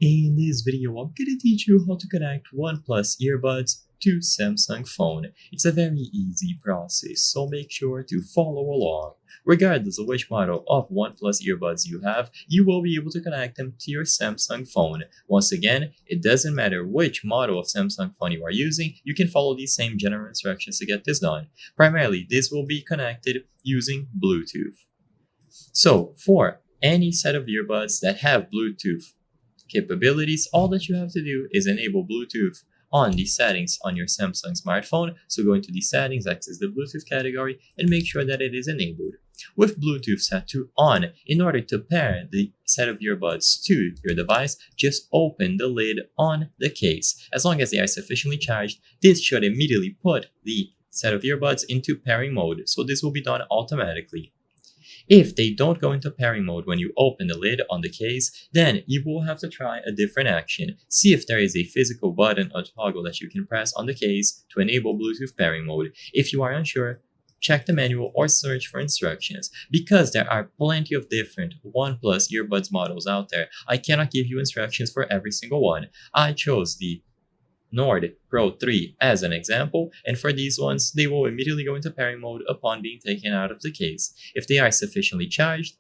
In this video, I'm going to teach you how to connect OnePlus earbuds to Samsung phone. It's a very easy process, so make sure to follow along. Regardless of which model of OnePlus earbuds you have, you will be able to connect them to your Samsung phone. Once again, it doesn't matter which model of Samsung phone you are using, you can follow these same general instructions to get this done. Primarily, this will be connected using Bluetooth. So, for any set of earbuds that have Bluetooth capabilities, all that you have to do is enable Bluetooth on the settings on your Samsung smartphone. So go into the settings, access the Bluetooth category, and make sure that it is enabled. With Bluetooth set to on, in order to pair the set of earbuds to your device, just open the lid on the case. As long as they are sufficiently charged, this should immediately put the set of earbuds into pairing mode. So this will be done automatically. If they don't go into pairing mode when you open the lid on the case, then you will have to try a different action. See if there is a physical button or toggle that you can press on the case to enable Bluetooth pairing mode. If you are unsure, check the manual or search for instructions. Because there are plenty of different OnePlus earbuds models out there, I cannot give you instructions for every single one. I chose the Nord Pro 3 as an example, and for these ones, they will immediately go into pairing mode upon being taken out of the case. If they are sufficiently charged,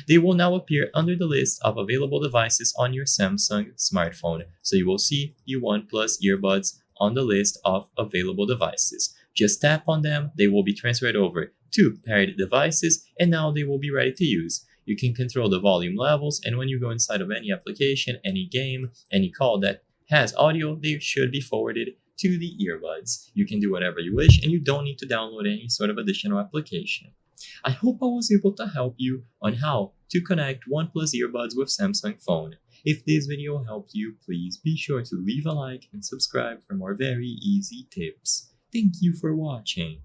they will now appear under the list of available devices on your Samsung smartphone. So you will see the OnePlus earbuds on the list of available devices. Just tap on them, they will be transferred over to paired devices, and now they will be ready to use. You can control the volume levels, and when you go inside of any application, any game, any call that has audio, they should be forwarded to the earbuds. You can do whatever you wish, and you don't need to download any sort of additional application. I hope I was able to help you on how to connect OnePlus earbuds with Samsung phone. If this video helped you, please be sure to leave a like and subscribe for more very easy tips. Thank you for watching.